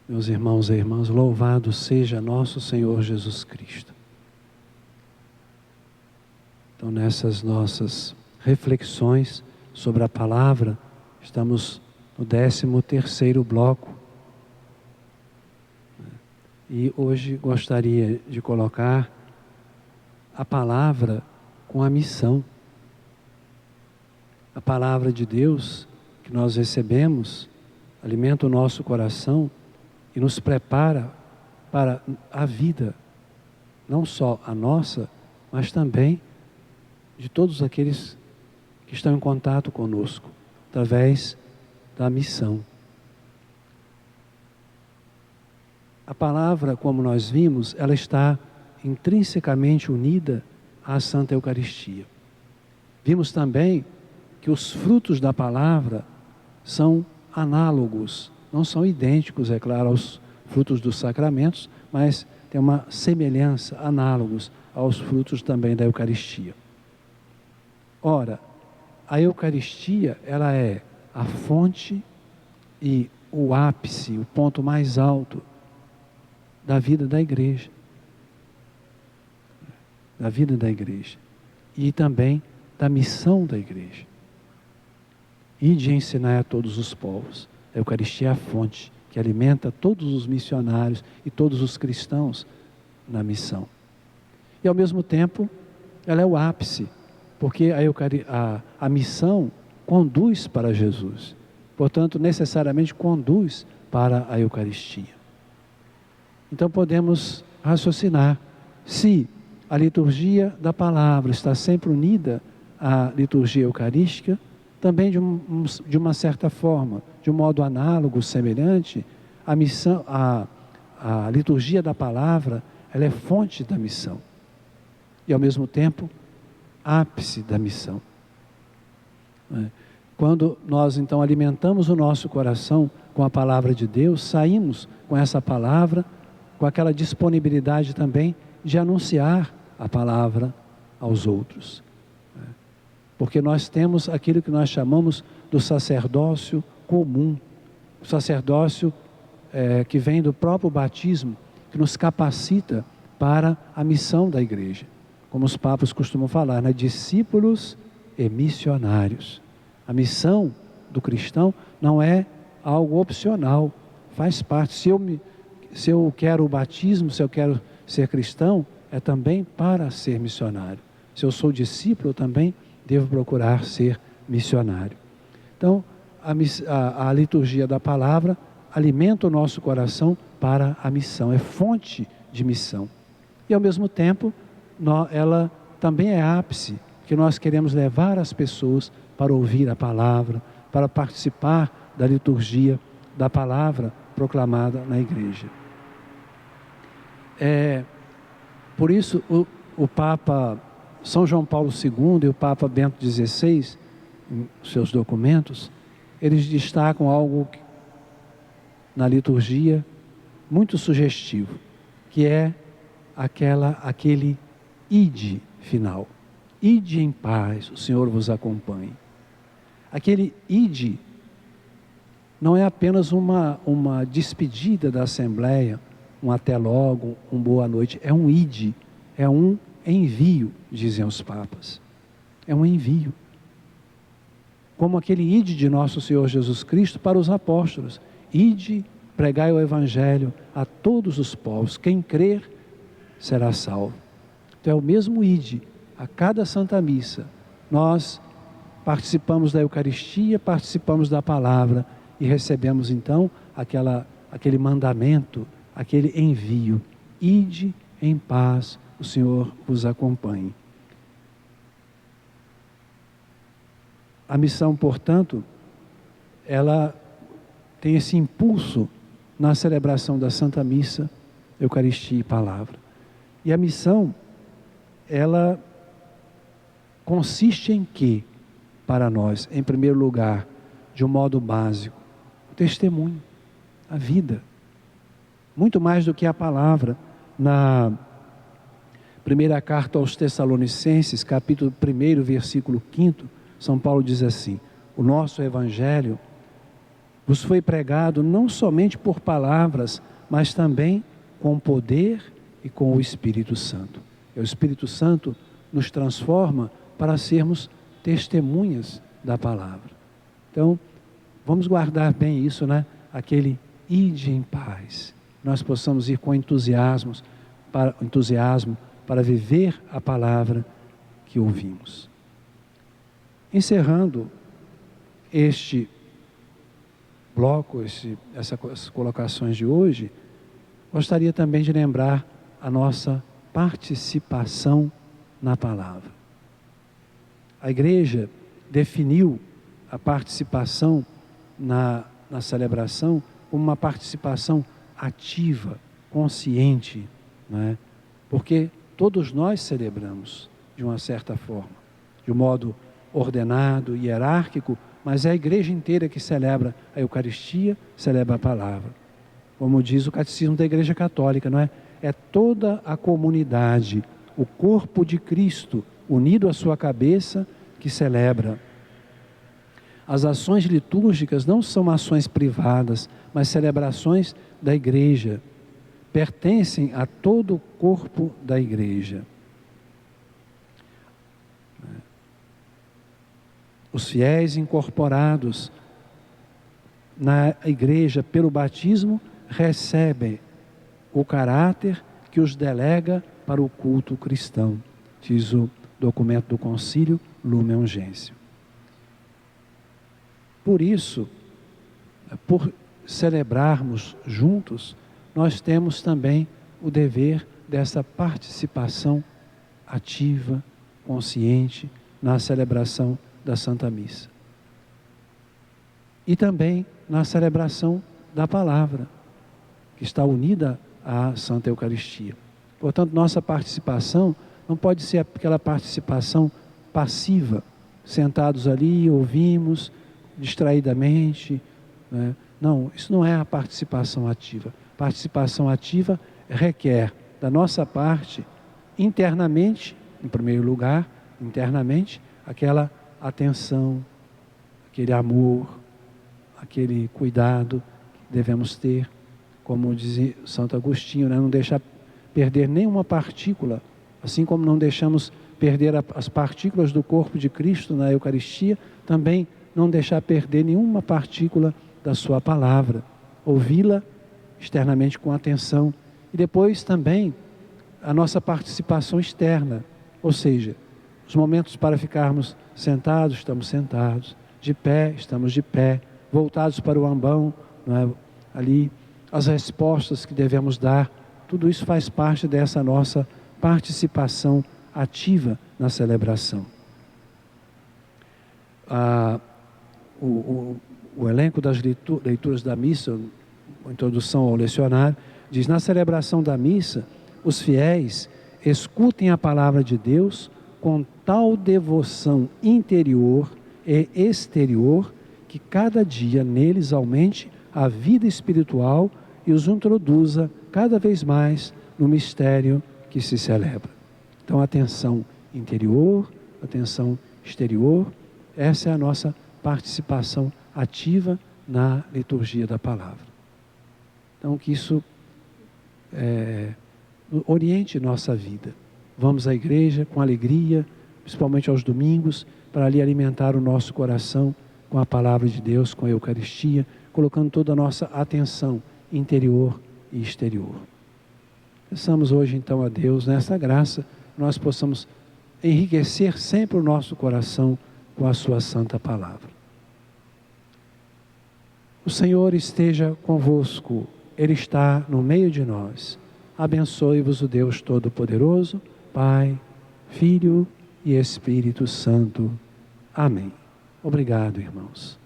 Meus irmãos e irmãs, louvado seja nosso Senhor Jesus Cristo. Então, nessas nossas reflexões sobre a palavra, estamos no 13º bloco. E hoje gostaria de colocar a palavra com a missão. A palavra de Deus que nós recebemos alimenta o nosso coração e nos prepara para a vida, não só a nossa, mas também de todos aqueles que estão em contato conosco, através da missão. A palavra, como nós vimos, ela está intrinsecamente unida à Santa Eucaristia. Vimos também que os frutos da palavra são análogos, não são idênticos, é claro, aos frutos dos sacramentos, mas tem uma semelhança, análogos aos frutos também da Eucaristia. Ora, a Eucaristia, ela é a fonte e o ápice, o ponto mais alto da vida da igreja. Da vida da igreja. E também da missão da igreja. E de ensinar a todos os povos. A Eucaristia é a fonte que alimenta todos os missionários e todos os cristãos na missão. E ao mesmo tempo, ela é o ápice, porque a missão conduz para Jesus. Portanto, necessariamente conduz para a Eucaristia. Então podemos raciocinar, se a liturgia da palavra está sempre unida à liturgia eucarística, também de uma certa forma, de um modo análogo, semelhante, a liturgia da palavra, ela é fonte da missão. E ao mesmo tempo, ápice da missão. Quando nós então alimentamos o nosso coração com a palavra de Deus, saímos com essa palavra, com aquela disponibilidade também de anunciar a palavra aos outros. Porque nós temos aquilo que nós chamamos do sacerdócio comum, o sacerdócio que vem do próprio batismo, que nos capacita para a missão da igreja. Como os papas costumam falar, né? Discípulos e missionários. A missão do cristão não é algo opcional, faz parte. Se eu quero o batismo, se eu quero ser cristão, é também para ser missionário. Se eu sou discípulo, eu também devo procurar ser missionário. Então, a liturgia da palavra alimenta o nosso coração para a missão, é fonte de missão. E ao mesmo tempo, ela também é ápice, que nós queremos levar as pessoas para ouvir a palavra, para participar da liturgia da palavra proclamada na igreja. Por isso, o Papa São João Paulo II e o Papa Bento XVI, em seus documentos, eles destacam algo na liturgia muito sugestivo, que é aquele ide final. Ide em paz, o Senhor vos acompanhe. Aquele ide não é apenas uma despedida da Assembleia, um até logo, um boa noite, é um ide, é um envio, dizem os papas. É um envio. Como aquele ide de nosso Senhor Jesus Cristo para os apóstolos. Ide, pregai o Evangelho a todos os povos. Quem crer será salvo. Então é o mesmo ide. A cada Santa Missa, nós participamos da Eucaristia, participamos da palavra e recebemos então aquele mandamento, aquele envio. Ide em paz, o Senhor vos acompanhe. A missão, portanto, ela tem esse impulso na celebração da Santa Missa, Eucaristia e Palavra. E a missão, ela consiste em quê para nós? Em primeiro lugar, de um modo básico, o testemunho, a vida. Muito mais do que a palavra. Na primeira carta aos Tessalonicenses, capítulo 1, versículo 5, São Paulo diz assim: o nosso Evangelho vos foi pregado não somente por palavras, mas também com poder e com o Espírito Santo. E o Espírito Santo nos transforma para sermos testemunhas da palavra. Então, vamos guardar bem isso, né? Aquele ide em paz. Nós possamos ir com entusiasmo para viver a palavra que ouvimos. Encerrando este bloco, essas colocações de hoje, gostaria também de lembrar a nossa participação na palavra. A igreja definiu a participação na celebração como uma participação ativa, consciente, né? Porque todos nós celebramos de uma certa forma, de um modo ordenado, hierárquico, mas é a igreja inteira que celebra a Eucaristia, celebra a palavra. Como diz o Catecismo da Igreja Católica, não é? É toda a comunidade, o corpo de Cristo, unido à sua cabeça, que celebra. As ações litúrgicas não são ações privadas, mas celebrações da igreja. Pertencem a todo o corpo da igreja. Os fiéis incorporados na igreja pelo batismo recebem o caráter que os delega para o culto cristão, diz o documento do Concílio Lumen Gentium. Por isso, por celebrarmos juntos, nós temos também o dever dessa participação ativa, consciente, na celebração da Santa Missa. E também na celebração da palavra, que está unida à Santa Eucaristia. Portanto, nossa participação não pode ser aquela participação passiva, sentados ali, ouvimos distraidamente, né? Não, isso não é a participação ativa. Participação ativa requer da nossa parte, internamente, em primeiro lugar, internamente, aquela atenção, aquele amor, aquele cuidado que devemos ter, como dizia Santo Agostinho, né? Não deixar perder nenhuma partícula, assim como não deixamos perder as partículas do corpo de Cristo na Eucaristia, também não deixar perder nenhuma partícula da sua palavra, ouvi-la externamente com atenção, e depois também a nossa participação externa, ou seja, os momentos para ficarmos sentados, estamos sentados, de pé, estamos de pé, voltados para o ambão, não é? Ali, as respostas que devemos dar, tudo isso faz parte dessa nossa participação ativa na celebração. O elenco das leituras da missa, a introdução ao lecionário, diz: na celebração da missa, os fiéis escutem a palavra de Deus com tal devoção interior e exterior que cada dia neles aumente a vida espiritual e os introduza cada vez mais no mistério que se celebra. Então, atenção interior, atenção exterior, essa é a nossa participação ativa na liturgia da palavra. Então, que isso oriente nossa vida. Vamos à igreja com alegria, principalmente aos domingos, para ali alimentar o nosso coração com a palavra de Deus, com a Eucaristia, colocando toda a nossa atenção interior e exterior. Peçamos hoje então a Deus, nessa graça, nós possamos enriquecer sempre o nosso coração com a sua santa palavra. O Senhor esteja convosco, Ele está no meio de nós. Abençoe-vos o Deus Todo-Poderoso, Pai, Filho e Espírito Santo. Amém. Obrigado, irmãos.